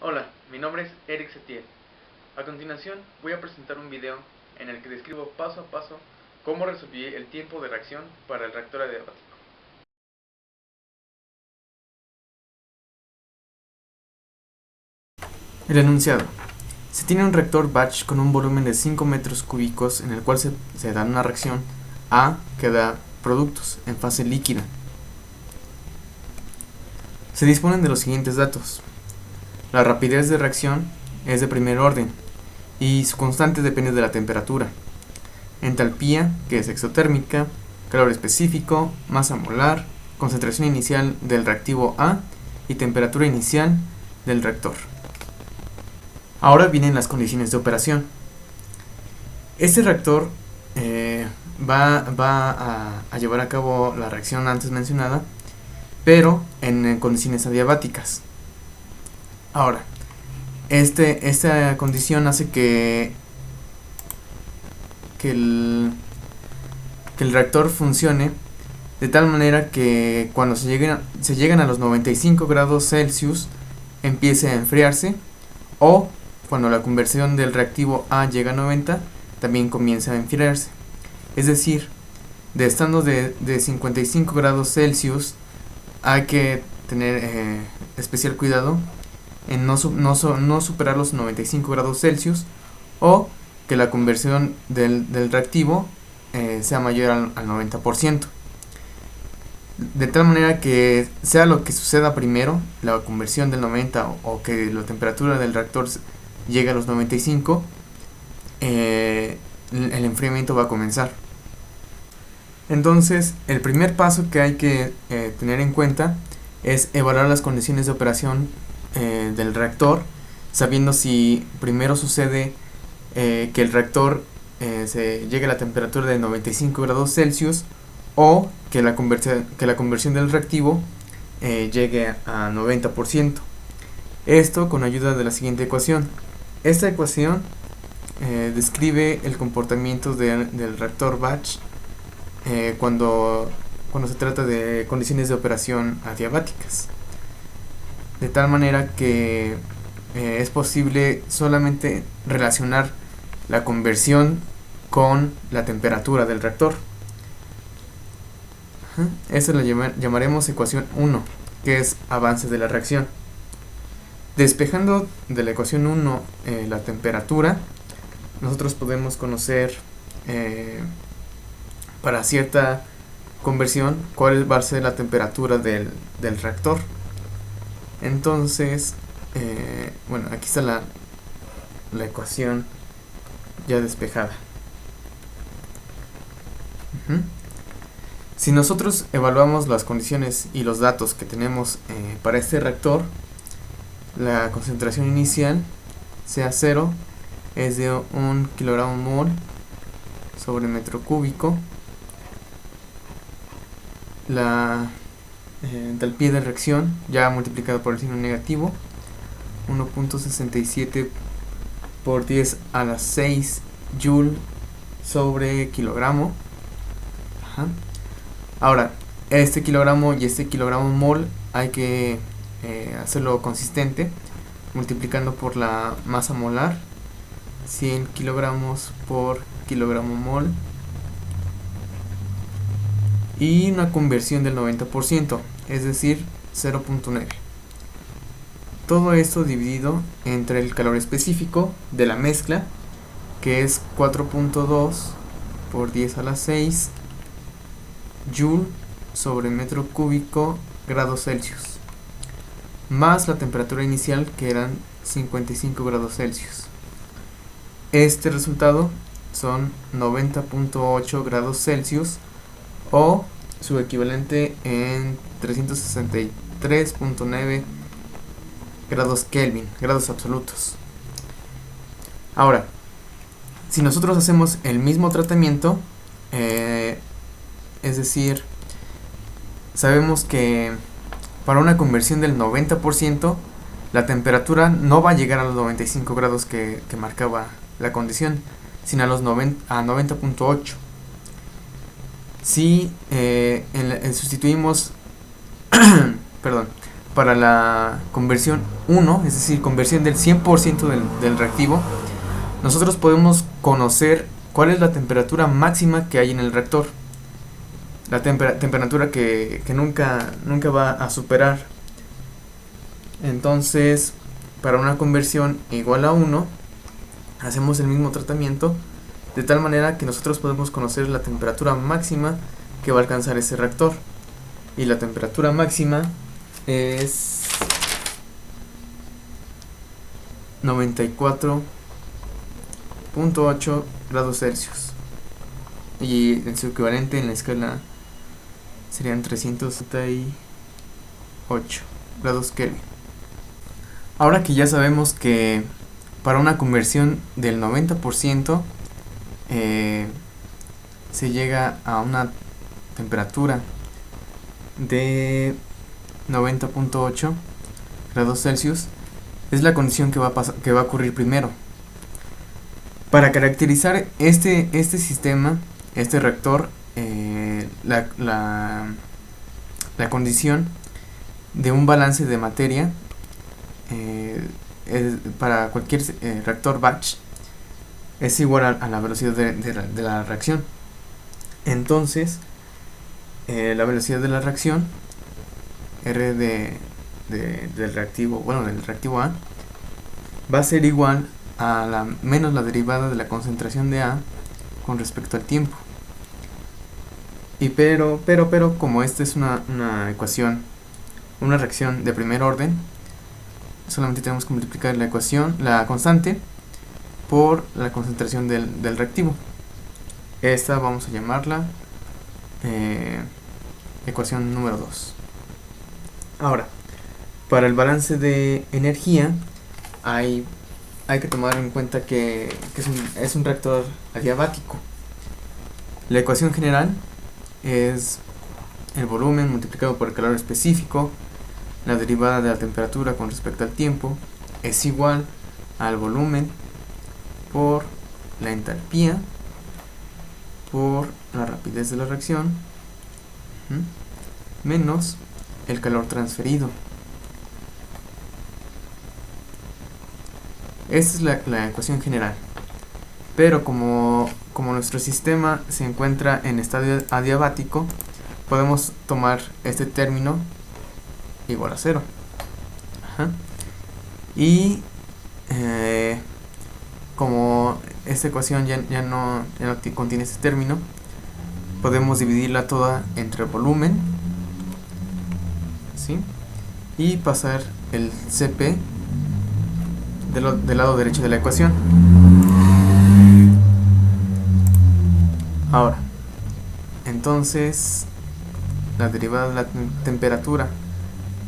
Hola, mi nombre es Eric Setiel. A continuación voy a presentar un video en el que describo paso a paso cómo resolví el tiempo de reacción para el reactor adiabático. El enunciado. Se tiene un reactor batch con un volumen de 5 metros cúbicos en el cual se da una reacción A que da productos en fase líquida. Se disponen de los siguientes datos. La rapidez de reacción es de primer orden y su constante depende de la temperatura. Entalpía, que es exotérmica, calor específico, masa molar, concentración inicial del reactivo A y temperatura inicial del reactor. Ahora vienen las condiciones de operación. Este reactor va a llevar a cabo la reacción antes mencionada, pero en condiciones adiabáticas. Ahora, esta condición hace que el reactor funcione de tal manera que cuando se llegan a los 95 grados Celsius empiece a enfriarse, o cuando la conversión del reactivo A llega a 90 también comienza a enfriarse. Es decir, estando de 55 grados Celsius hay que tener especial cuidado en no superar los 95 grados Celsius, o que la conversión del reactivo sea mayor al 90%. De tal manera que sea lo que suceda primero, la conversión del 90 o que la temperatura del reactor llegue a los 95, el enfriamiento va a comenzar. Entonces, el primer paso que hay que tener en cuenta es evaluar las condiciones de operación del reactor, sabiendo si primero sucede que el reactor se llegue a la temperatura de 95 grados Celsius, o que la conversión del reactivo llegue a 90%. Esto con ayuda de la siguiente ecuación. Esta ecuación describe el comportamiento del reactor batch cuando se trata de condiciones de operación adiabáticas, de tal manera que es posible solamente relacionar la conversión con la temperatura del reactor. Esta la llamaremos ecuación 1, que es avance de la reacción. Despejando de la ecuación 1 la temperatura, nosotros podemos conocer para cierta conversión cuál va a ser la temperatura del reactor. Entonces, bueno, aquí está la ecuación ya despejada. Si nosotros evaluamos las condiciones y los datos que tenemos para este reactor, la concentración inicial, sea 0, es de 1 kg/mol sobre metro cúbico. La entalpía de reacción, ya multiplicado por el signo negativo, 1.67 por 10 a la 6 joule sobre kilogramo. Ahora, este kilogramo y este kilogramo mol hay que hacerlo consistente, multiplicando por la masa molar, 100 kilogramos por kilogramo mol, y una conversión del 90%, es decir, 0.9. Todo esto dividido entre el calor específico de la mezcla, que es 4.2 por 10 a la 6 joule sobre metro cúbico grados Celsius, más la temperatura inicial, que eran 55 grados Celsius. Este resultado son 90.8 grados Celsius, o su equivalente en 363.9 grados Kelvin, grados absolutos. Ahora, si nosotros hacemos el mismo tratamiento, es decir, sabemos que para una conversión del 90%, la temperatura no va a llegar a los 95 grados que marcaba la condición, sino a los 90.8. Si sustituimos perdón, para la conversión 1, es decir, conversión del 100% del reactivo, nosotros podemos conocer cuál es la temperatura máxima que hay en el reactor. La temperatura que nunca va a superar. Entonces, para una conversión igual a 1, hacemos el mismo tratamiento, de tal manera que nosotros podemos conocer la temperatura máxima que va a alcanzar ese reactor. Y la temperatura máxima es 94.8 grados Celsius. Y en su equivalente en la escala serían 378 grados Kelvin. Ahora que ya sabemos que para una conversión del 90% se llega a una temperatura de 90.8 grados Celsius, es la condición que va a ocurrir primero. Para caracterizar este sistema, este reactor, la condición de un balance de materia para cualquier reactor batch es igual a la velocidad de la reacción. Entonces, la velocidad de la reacción, R del reactivo, del reactivo A, va a ser igual a menos la derivada de la concentración de A con respecto al tiempo. Pero como esta es una ecuación, una reacción de primer orden, solamente tenemos que multiplicar la ecuación, la constante, por la concentración del reactivo. Esta vamos a llamarla ecuación número 2. Ahora, para el balance de energía hay que tomar en cuenta que es un reactor adiabático. La ecuación general es el volumen multiplicado por el calor específico. La derivada de la temperatura con respecto al tiempo es igual al volumen por la entalpía por la rapidez de la reacción menos el calor transferido. Esta es la ecuación general. Pero como nuestro sistema se encuentra en estado adiabático, podemos tomar este término igual a 0. Y como esta ecuación ya no contiene este término, podemos dividirla toda entre volumen, ¿sí? Y pasar el Cp del lado derecho de la ecuación. Ahora, entonces la derivada de la temperatura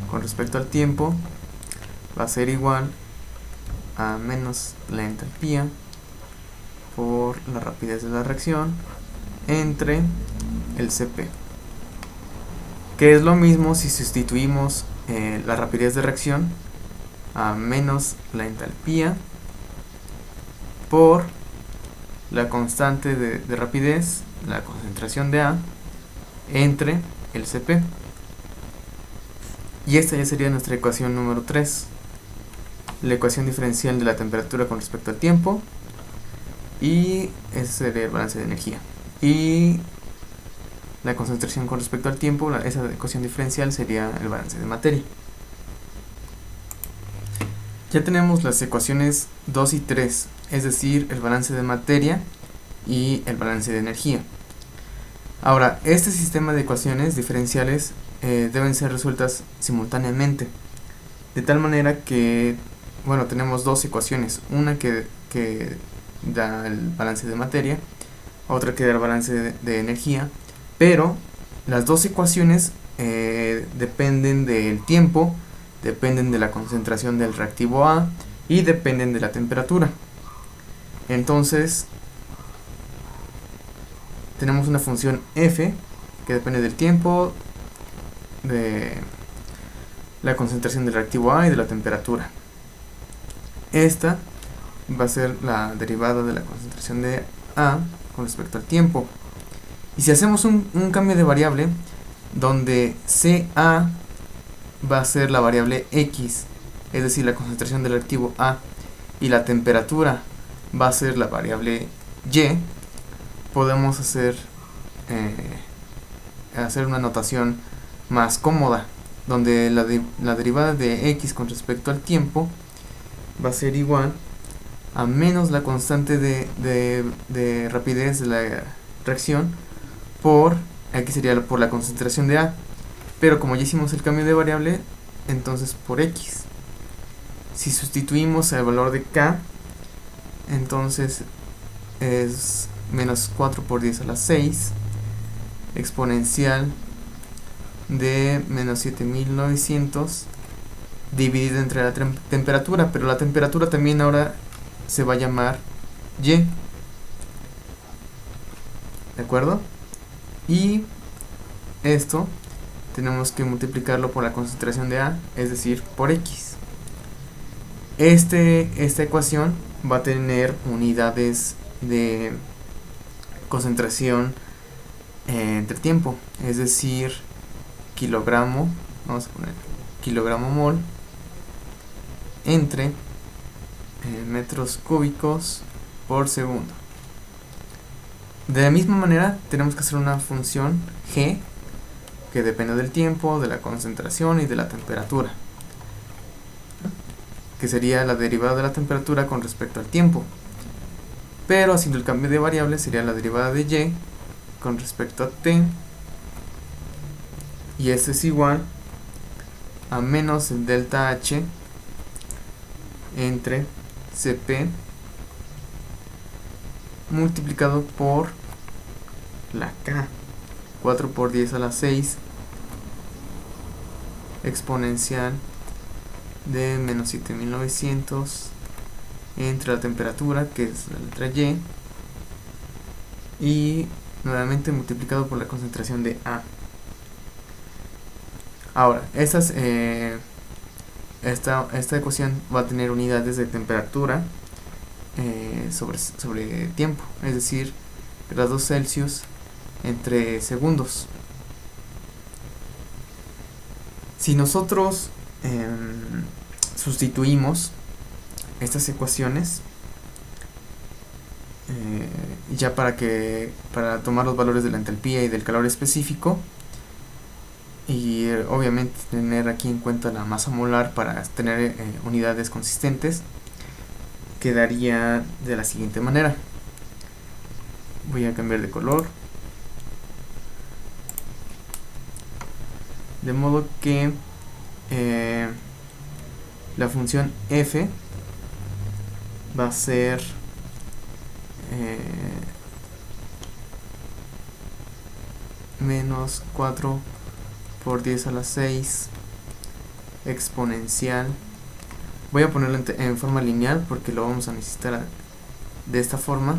con respecto al tiempo va a ser igual a menos la entalpía por la rapidez de la reacción entre el Cp, que es lo mismo si sustituimos la rapidez de reacción a menos la entalpía por la constante de rapidez, la concentración de A, entre el Cp. Y esta ya sería nuestra ecuación número 3, la ecuación diferencial de la temperatura con respecto al tiempo, y ese sería el balance de energía. Y la concentración con respecto al tiempo, esa ecuación diferencial sería el balance de materia. Ya tenemos las ecuaciones 2 y 3, es decir, el balance de materia y el balance de energía. Ahora, este sistema de ecuaciones diferenciales deben ser resueltas simultáneamente, de tal manera que, tenemos dos ecuaciones, una que da el balance de materia, otra que da el balance de energía, pero las dos ecuaciones dependen del tiempo, dependen de la concentración del reactivo A y dependen de la temperatura. Entonces tenemos una función f que depende del tiempo, de la concentración del reactivo A y de la temperatura. Esta va a ser la derivada de la concentración de A con respecto al tiempo. Y si hacemos un cambio de variable donde CA va a ser la variable X, es decir, la concentración del reactivo A, y la temperatura va a ser la variable Y, podemos hacer una notación más cómoda, donde la derivada de X con respecto al tiempo va a ser igual a menos la constante de rapidez de la reacción aquí sería por la concentración de A, pero como ya hicimos el cambio de variable, entonces por X. Si sustituimos el valor de K, entonces es menos 4 por 10 a la 6 exponencial de menos 7900 dividido entre la temperatura, pero la temperatura también ahora se va a llamar Y, ¿de acuerdo? Y esto tenemos que multiplicarlo por la concentración de A, es decir, por X. Esta ecuación va a tener unidades de concentración entre tiempo, es decir, kilogramo, vamos a poner kilogramo mol entre metros cúbicos por segundo. De la misma manera tenemos que hacer una función g que depende del tiempo, de la concentración y de la temperatura, que sería la derivada de la temperatura con respecto al tiempo, pero haciendo el cambio de variable sería la derivada de y con respecto a t, y esto es igual a menos el delta h entre Cp multiplicado por la K, 4 por 10 a la 6 exponencial de menos 7900 entre la temperatura, que es la letra y nuevamente multiplicado por la concentración de A. Ahora, esta ecuación va a tener unidades de temperatura sobre tiempo, es decir, grados Celsius entre segundos. Si nosotros sustituimos estas ecuaciones ya para tomar los valores de la entalpía y del calor específico, y obviamente tener aquí en cuenta la masa molar para tener unidades consistentes, quedaría de la siguiente manera. Voy a cambiar de color, de modo que la función f va a ser menos 4 por 10 a la 6 exponencial. Voy a ponerlo en forma lineal porque lo vamos a necesitar de esta forma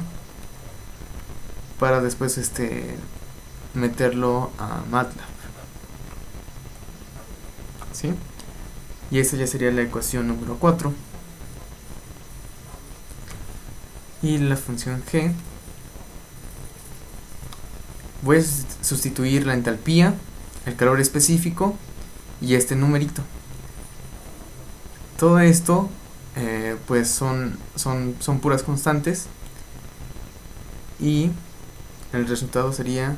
para después meterlo a MATLAB, ¿sí? Y esa ya sería la ecuación número 4. Y la función g, voy a sustituir la entalpía, el calor específico y este numerito. Todo esto pues son puras constantes, y el resultado sería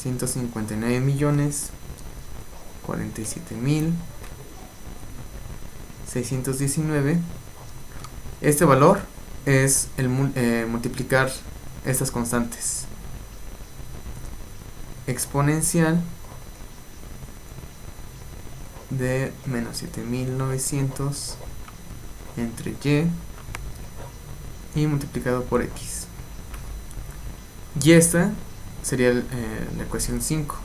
159.047.619. Este valor es el multiplicar estas constantes exponencial de menos 7900 entre y multiplicado por x, y esta sería la ecuación 5.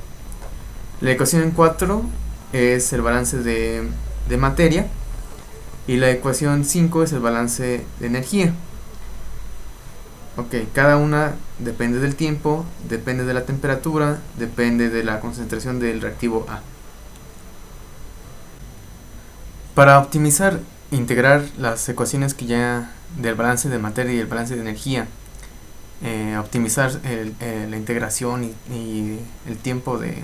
La ecuación 4 es el balance de materia, y la ecuación 5 es el balance de energía. Ok, cada una depende del tiempo, depende de la temperatura, depende de la concentración del reactivo A. Para optimizar e integrar las ecuaciones que ya del balance de materia y el balance de energía, optimizar la integración y el tiempo de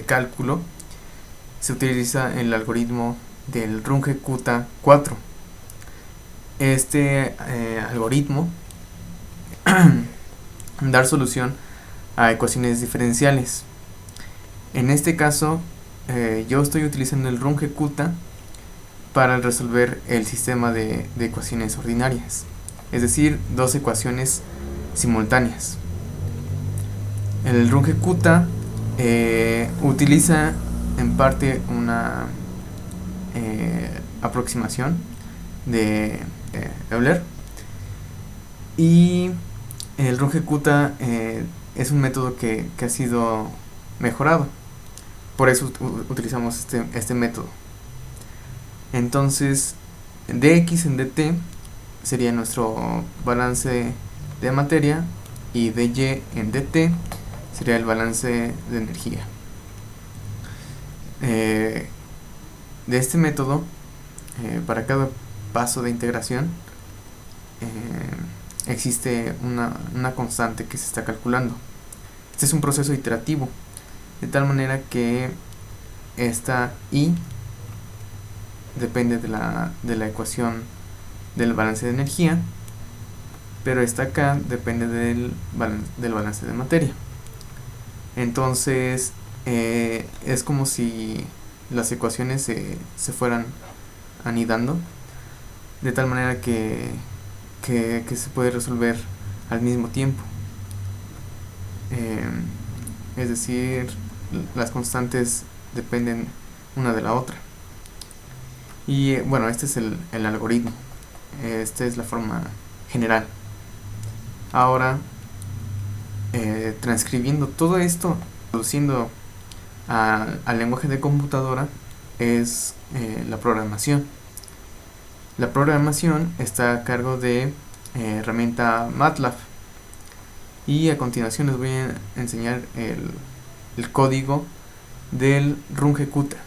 cálculo, se utiliza el algoritmo del Runge-Kutta 4. Este algoritmo dar solución a ecuaciones diferenciales. En este caso, yo estoy utilizando el Runge-Kutta para resolver el sistema de ecuaciones ordinarias, es decir, dos ecuaciones simultáneas. El Runge-Kutta utiliza en parte una aproximación de Euler, y el Runge-Kutta es un método que ha sido mejorado, por eso utilizamos este método. Entonces, dx en dt sería nuestro balance de materia, y dy en dt sería el balance de energía. De este método, para cada paso de integración existe una constante que se está calculando. Este es un proceso iterativo, de tal manera que esta i depende de la ecuación del balance de energía, pero esta k depende del balance de materia. Entonces es como si las ecuaciones se fueran anidando, de tal manera que se puede resolver al mismo tiempo. Es decir, las constantes dependen una de la otra. Y bueno, este es el algoritmo. Esta es la forma general. Ahora, transcribiendo todo esto, traduciendo al lenguaje de computadora, es la programación. La programación está a cargo de herramienta MATLAB, y a continuación les voy a enseñar el código del Runge-Kutta.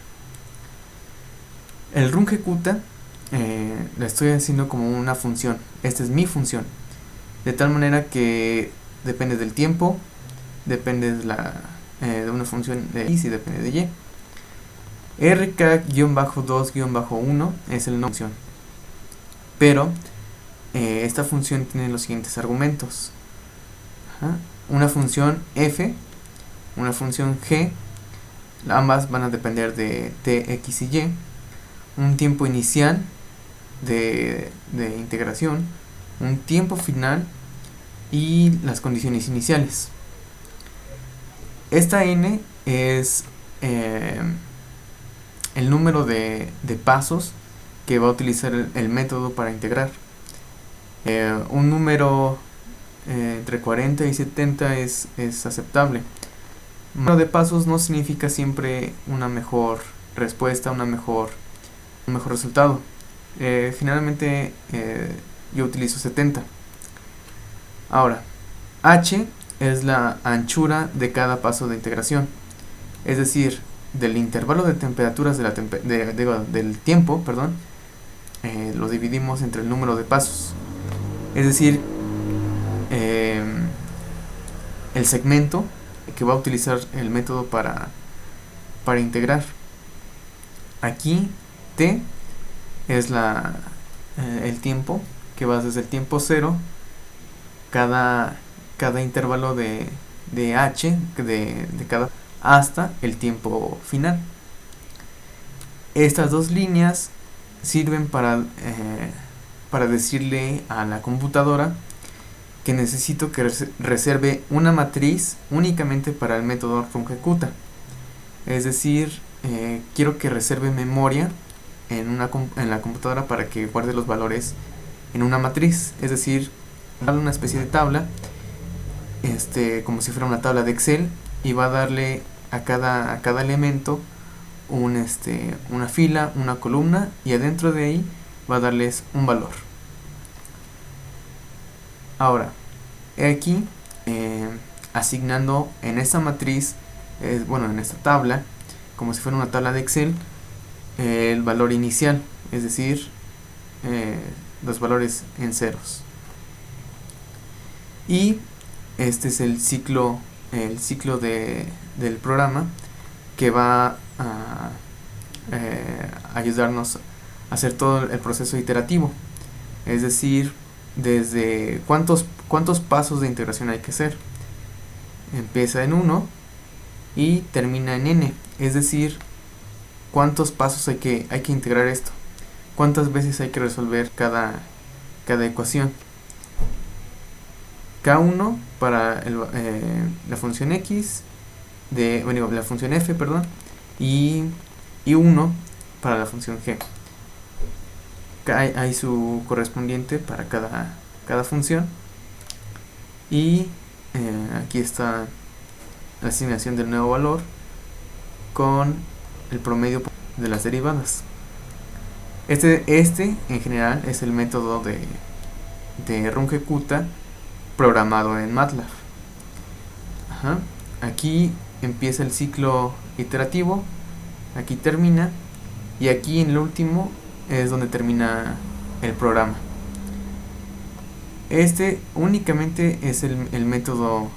El Runge-Kutta la estoy haciendo como una función. Esta es mi función, de tal manera que depende del tiempo, depende de una función de x y depende de y. rk-2-1 es el nombre de la función, pero esta función tiene los siguientes argumentos. Una función f, una función g, ambas van a depender de t, x y y, un tiempo inicial de integración, un tiempo final y las condiciones iniciales. Esta n es el número de pasos que va a utilizar el método para integrar. Un número entre 40 y 70 es aceptable. Un número de pasos no significa siempre una mejor respuesta, un mejor resultado. Generalmente yo utilizo 70. Ahora, h es la anchura de cada paso de integración, es decir, del intervalo de temperaturas del tiempo, lo dividimos entre el número de pasos, es decir, el segmento que va a utilizar el método para integrar. Aquí t es el tiempo, que va desde el tiempo 0, cada intervalo de h de cada, hasta el tiempo final. Estas dos líneas sirven para decirle a la computadora que necesito que reserve una matriz únicamente para el método Runge-Kutta. Es decir, quiero que reserve memoria en la computadora para que guarde los valores en una matriz, es decir, darle una especie de tabla, como si fuera una tabla de Excel, y va a darle a cada elemento una fila, una columna, y adentro de ahí va a darles un valor. Ahora, aquí asignando en esta matriz, en esta tabla, como si fuera una tabla de Excel, el valor inicial, es decir, los valores en ceros. Y este es el ciclo del programa, que va ayudarnos a hacer todo el proceso iterativo, es decir, desde cuántos pasos de integración hay que hacer. Empieza en 1 y termina en n, es decir, cuántos pasos hay que integrar esto, cuántas veces hay que resolver cada ecuación. K1 para la función x, la función f, perdón, y 1 para la función g. Hay su correspondiente para cada función, y aquí está la asignación del nuevo valor con el promedio de las derivadas. Este en general es el método de Runge-Kutta programado en MATLAB. Aquí empieza el ciclo iterativo, aquí termina, y aquí en el último es donde termina el programa. Este únicamente es el método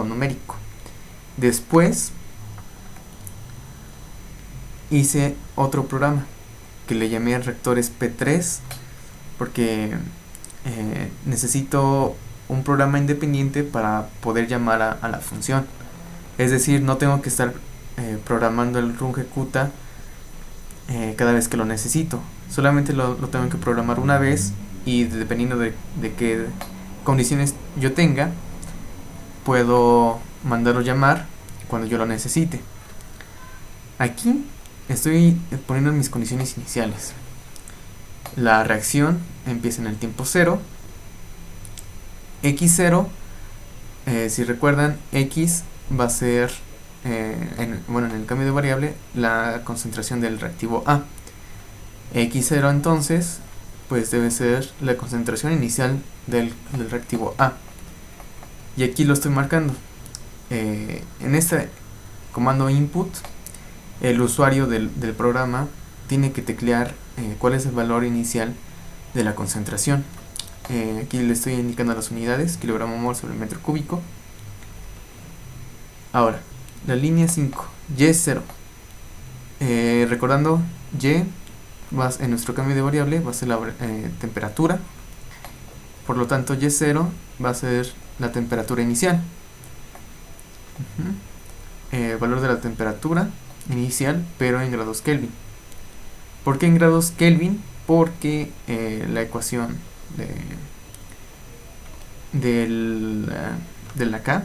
numérico. Después hice otro programa que le llamé Rectores P3 porque necesito un programa independiente para poder llamar a la función. Es decir, no tengo que estar programando el Runge-Kutta cada vez que lo necesito. Solamente lo tengo que programar una vez, y dependiendo de qué condiciones yo tenga, puedo mandarlo llamar cuando yo lo necesite. Aquí estoy poniendo mis condiciones iniciales. La reacción empieza en el tiempo 0. X0, si recuerdan, X va a ser, en el cambio de variable, la concentración del reactivo A. X0 entonces, pues debe ser la concentración inicial del reactivo A. Y aquí lo estoy marcando. En este comando input, el usuario del programa tiene que teclear cuál es el valor inicial de la concentración. Aquí le estoy indicando las unidades, kilogramo mol sobre metro cúbico. Ahora, la línea 5, Y0. Recordando, Y en nuestro cambio de variable va a ser la temperatura. Por lo tanto, Y0 va a ser la temperatura inicial. Valor de la temperatura inicial, pero en grados Kelvin. ¿Por qué en grados Kelvin? Porque la ecuación de la K,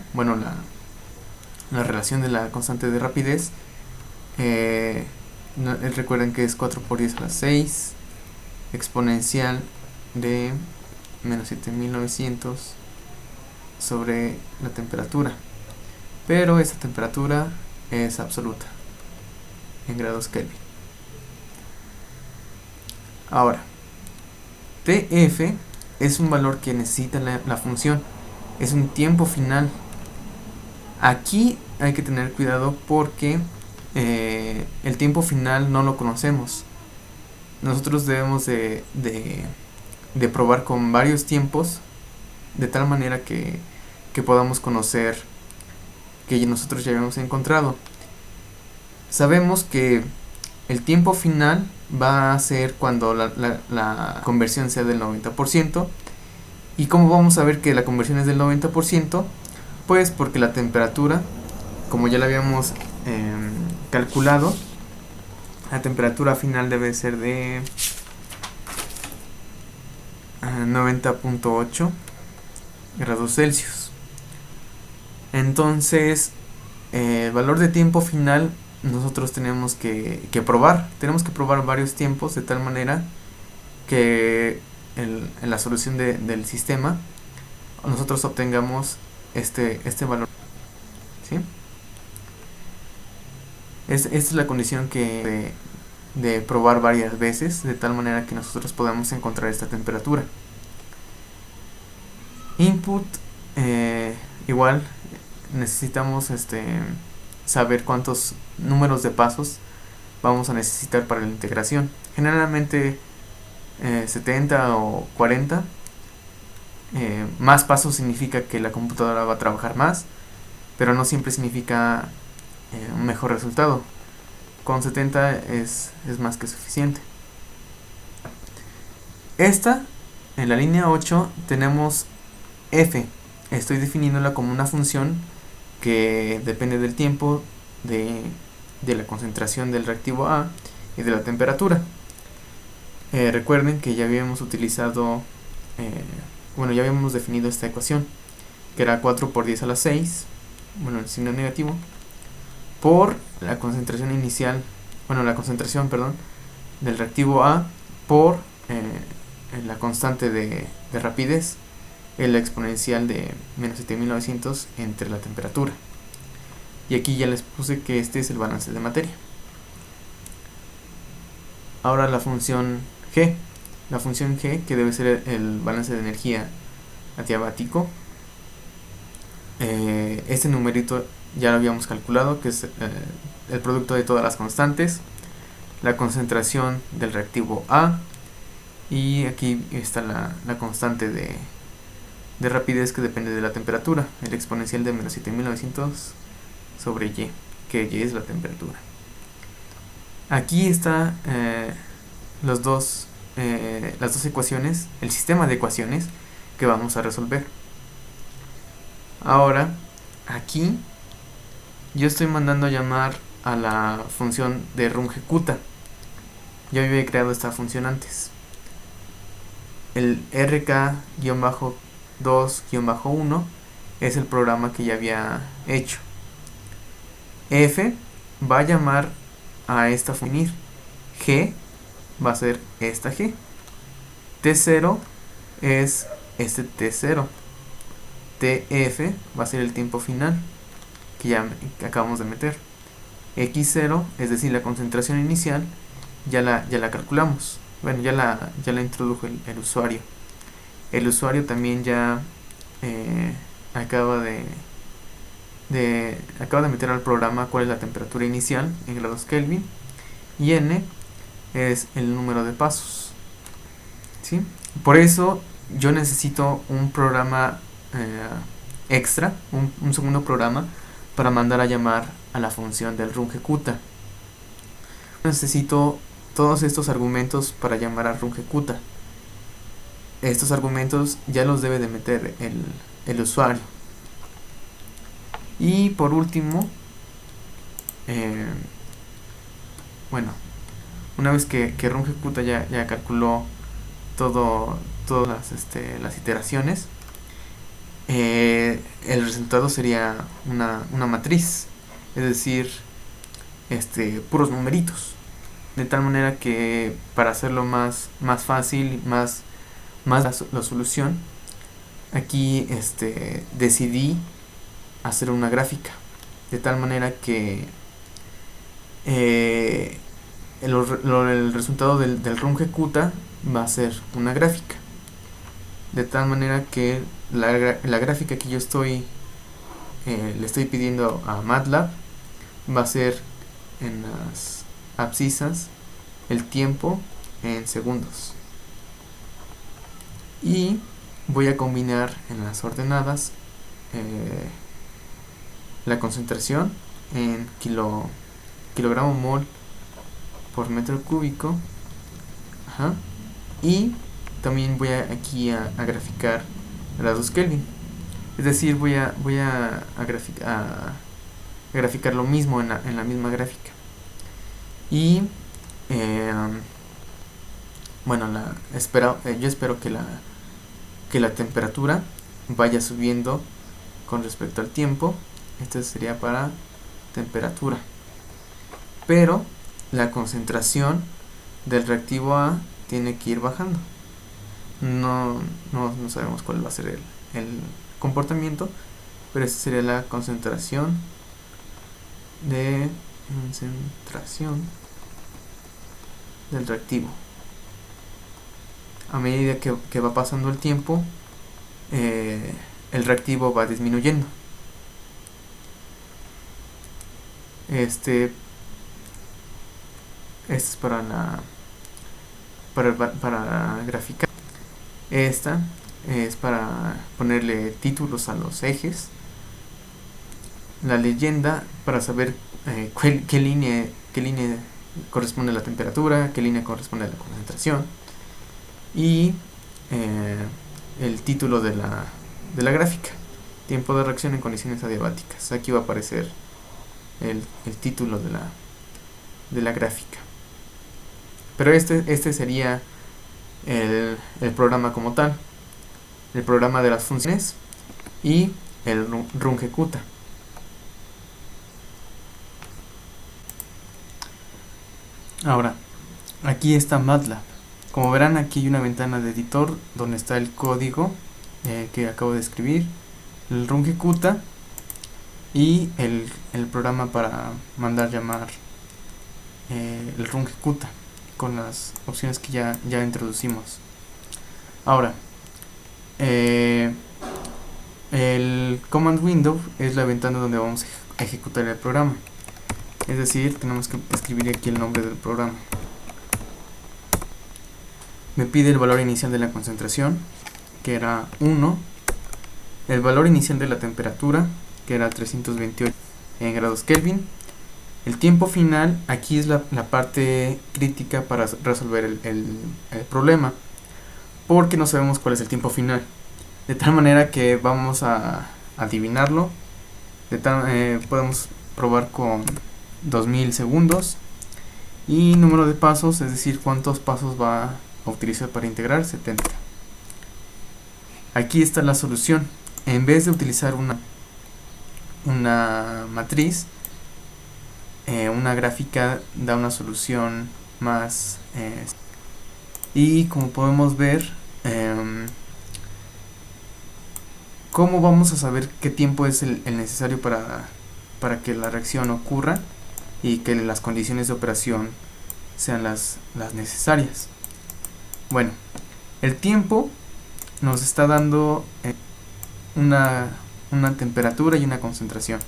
la relación de la constante de rapidez, recuerden que es 4 por 10 a la 6 exponencial de menos 7900 sobre la temperatura, pero esa temperatura es absoluta en grados Kelvin. Ahora, TF es un valor que necesita la función, es un tiempo final. Aquí hay que tener cuidado porque el tiempo final no lo conocemos. Nosotros debemos de probar con varios tiempos, de tal manera que podamos conocer que nosotros ya habíamos encontrado. Sabemos que el tiempo final va a ser cuando la conversión sea del 90%. ¿Y cómo vamos a ver que la conversión es del 90%? Pues porque la temperatura, como ya la habíamos calculado, la temperatura final debe ser de 90.8 grados Celsius. Entonces, el valor de tiempo final nosotros tenemos que probar. Tenemos que probar varios tiempos, de tal manera que en la solución del sistema nosotros obtengamos este valor, ¿sí? Esta es la condición de probar varias veces, de tal manera que nosotros podamos encontrar esta temperatura. Input, igual necesitamos saber cuántos números de pasos vamos a necesitar para la integración. Generalmente 70 o 40. Más pasos significa que la computadora va a trabajar más, pero no siempre significa un mejor resultado. con 70 es más que suficiente. En la línea 8 tenemos f. Estoy definiéndola como una función que depende del tiempo, de la concentración del reactivo A y de la temperatura. Recuerden que ya habíamos utilizado, ya habíamos definido esta ecuación, que era 4 por 10 a la 6, el signo negativo, por la concentración inicial, del reactivo A por la constante de rapidez, la exponencial de menos 7900 entre la temperatura. Y aquí ya les puse que este es el balance de materia. Ahora la función G. La función G, que debe ser el balance de energía adiabático. Este numerito ya lo habíamos calculado, que es el producto de todas las constantes, la concentración del reactivo A, y aquí está la constante de rapidez, que depende de la temperatura, el exponencial de menos 7900 sobre y, que y es la temperatura. Aquí está las dos ecuaciones, el sistema de ecuaciones que vamos a resolver. Ahora, aquí yo estoy mandando a llamar a la función de rungecuta. Yo había creado esta función antes. El rk-2-1 es el programa que ya había hecho. F va a llamar a esta función. G va a ser esta G. T0 es este T0. TF va a ser el tiempo final que ya acabamos de meter. X0, es decir, la concentración inicial, ya la calculamos. Bueno, ya la introdujo el usuario. El usuario también ya acaba de meter al programa cuál es la temperatura inicial en grados Kelvin, y n es el número de pasos, ¿sí? Por eso yo necesito un programa extra, un segundo programa para mandar a llamar a la función del rungecuta. Necesito todos estos argumentos para llamar a rungecuta. Estos argumentos ya los debe de meter el usuario. Y por último, una vez que rungecuta ya calculó todas las iteraciones, el resultado sería una matriz, es decir, puros numeritos, de tal manera que para hacerlo más fácil, más la solución, aquí decidí hacer una gráfica, de tal manera que el resultado del rungecuta va a ser una gráfica, de tal manera que la gráfica que yo le estoy pidiendo a MATLAB va a ser en las abscisas el tiempo en segundos, y voy a combinar en las ordenadas la concentración en kilogramo mol por metro cúbico, y también voy aquí a graficar grados Kelvin, es decir, voy a graficar lo mismo en la misma gráfica. Y yo espero que la temperatura vaya subiendo con respecto al tiempo. Esto sería para temperatura, pero la concentración del reactivo A tiene que ir bajando. No sabemos cuál va a ser el comportamiento, pero esta sería la concentración del reactivo. A medida que va pasando el tiempo, el reactivo va disminuyendo. Este es para graficar. Esta es para ponerle títulos a los ejes. La leyenda para saber qué qué línea corresponde a la temperatura, qué línea corresponde a la concentración, y el título de la gráfica, tiempo de reacción en condiciones adiabáticas. Aquí va a aparecer el título de la gráfica. Pero este sería el programa como tal, el programa de las funciones y el rungecuta. Ahora, aquí está MATLAB. Como verán, aquí hay una ventana de editor donde está el código que acabo de escribir, el rungecuta y el programa para mandar llamar el rungecuta con las opciones que ya introducimos. Ahora, el command window es la ventana donde vamos a ejecutar el programa. Es decir, tenemos que escribir aquí el nombre del programa. Me pide el valor inicial de la concentración, que era 1, el valor inicial de la temperatura, que era 328 en grados Kelvin. El tiempo final, aquí es la parte crítica para resolver el problema, porque no sabemos cuál es el tiempo final. De tal manera que vamos a adivinarlo. Podemos probar con 2000 segundos. Y número de pasos, es decir, cuántos pasos va a utilizar para integrar, 70. Aquí está la solución. En vez de utilizar una matriz, una gráfica da una solución más y como podemos ver, ¿cómo vamos a saber qué tiempo es el necesario para que la reacción ocurra y que las condiciones de operación sean las necesarias? Bueno, el tiempo nos está dando una temperatura y una concentración.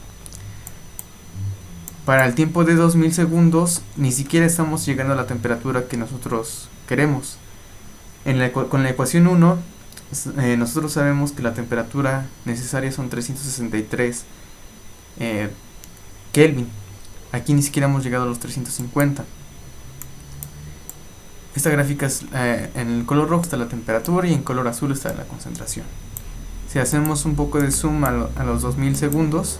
Para el tiempo de 2000 segundos ni siquiera estamos llegando a la temperatura que nosotros queremos. Con la ecuación 1 nosotros sabemos que la temperatura necesaria son 363 Kelvin. Aquí ni siquiera hemos llegado a los 350. Esta gráfica es, en el color rojo está la temperatura y en color azul está la concentración. Si hacemos un poco de zoom a los 2000 segundos,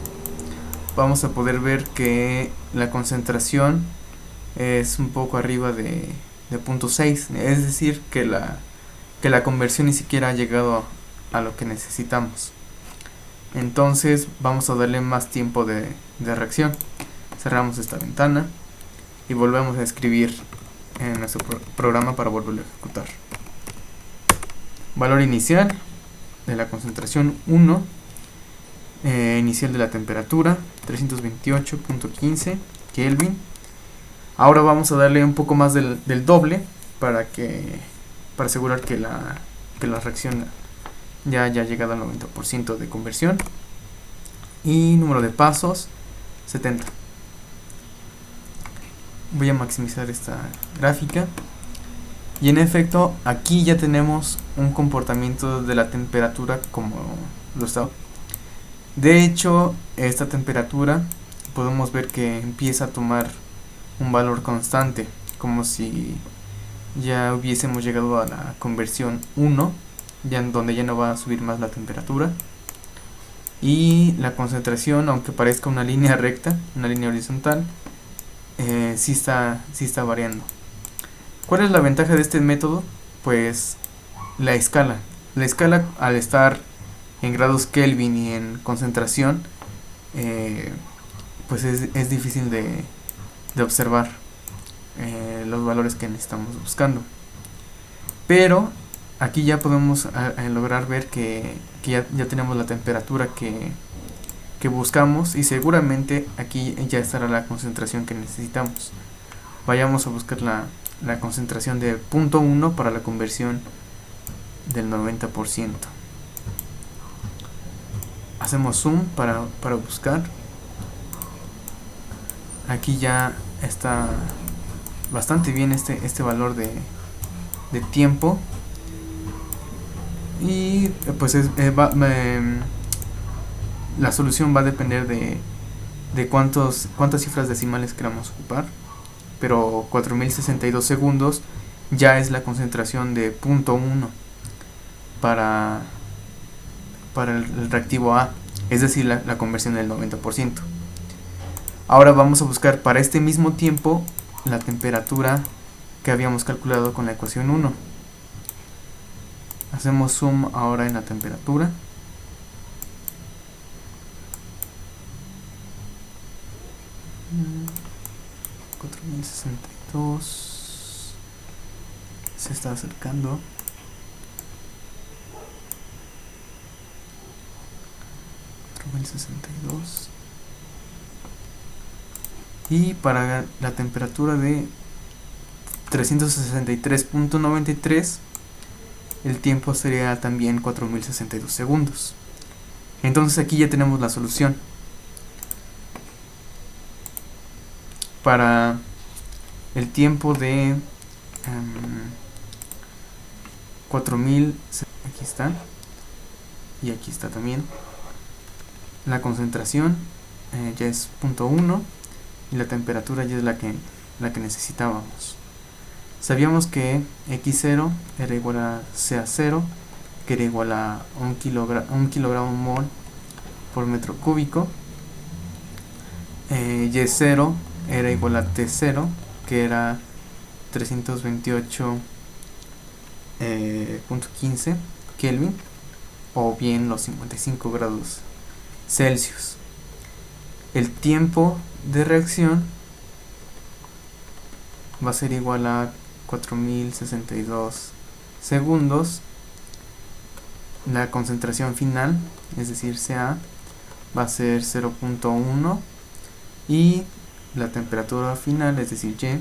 vamos a poder ver que la concentración es un poco arriba de 0.6, es decir, que la conversión ni siquiera ha llegado a lo que necesitamos. Entonces vamos a darle más tiempo de reacción. Cerramos esta ventana y volvemos a escribir en nuestro programa para volverlo a ejecutar. Valor inicial de la concentración 1, inicial de la temperatura 328.15 Kelvin. Ahora vamos a darle un poco más del doble para asegurar que la reacción ya haya llegado al 90% de conversión. Y número de pasos 70. Voy a maximizar esta gráfica y en efecto aquí ya tenemos un comportamiento de la temperatura como lo está. De hecho, esta temperatura podemos ver que empieza a tomar un valor constante, como si ya hubiésemos llegado a la conversión 1, donde ya no va a subir más la temperatura. Y la concentración, aunque parezca una línea recta, una línea horizontal, sí está variando. ¿Cuál es la ventaja de este método? Pues la escala. La escala, al estar en grados Kelvin y en concentración, pues es difícil de observar los valores que estamos buscando. Pero aquí ya podemos lograr ver que ya tenemos la temperatura que buscamos, y seguramente aquí ya estará la concentración que necesitamos. Vayamos a buscar la concentración de 0.1 para la conversión del 90%. Hacemos zoom para buscar. Aquí ya está bastante bien este valor de tiempo, y pues la solución va a depender de cuántas cifras decimales queramos ocupar. pero 4062 segundos ya es la concentración de 0.1 para el reactivo A, es decir, la conversión del 90%. Ahora vamos a buscar para este mismo tiempo la temperatura que habíamos calculado con la ecuación 1. Hacemos zoom ahora en la temperatura. Mm, 4062 se está acercando. Y para la temperatura de 363.93 el tiempo sería también 4062 segundos. Entonces aquí ya tenemos la solución. Para el tiempo de 4000, aquí está, y aquí está también. La concentración ya es 0.1 y la temperatura ya es la que necesitábamos. Sabíamos que X0 era igual a CA0, que era igual a 1 kilogramo mol por metro cúbico. Y0 era igual a T0, que era 328.15 Kelvin, o bien los 55 grados Celsius. El tiempo de reacción va a ser igual a 4062 segundos. La concentración final, es decir, Ca, va a ser 0.1 y la temperatura final, es decir, Y,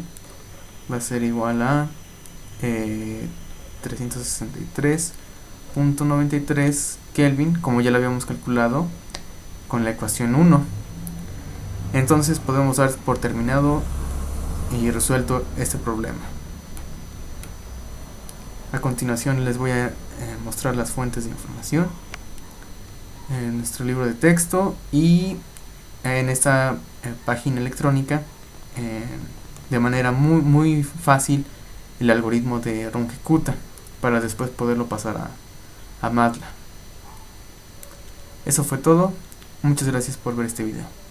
va a ser igual a 363.93 Kelvin, como ya lo habíamos calculado con la ecuación 1. Entonces podemos dar por terminado y resuelto este problema. A continuación les voy a mostrar las fuentes de información en nuestro libro de texto y en esta página electrónica, de manera muy fácil, el algoritmo de Runge-Kutta para después poderlo pasar a MATLAB. Eso fue todo. Muchas gracias por ver este video.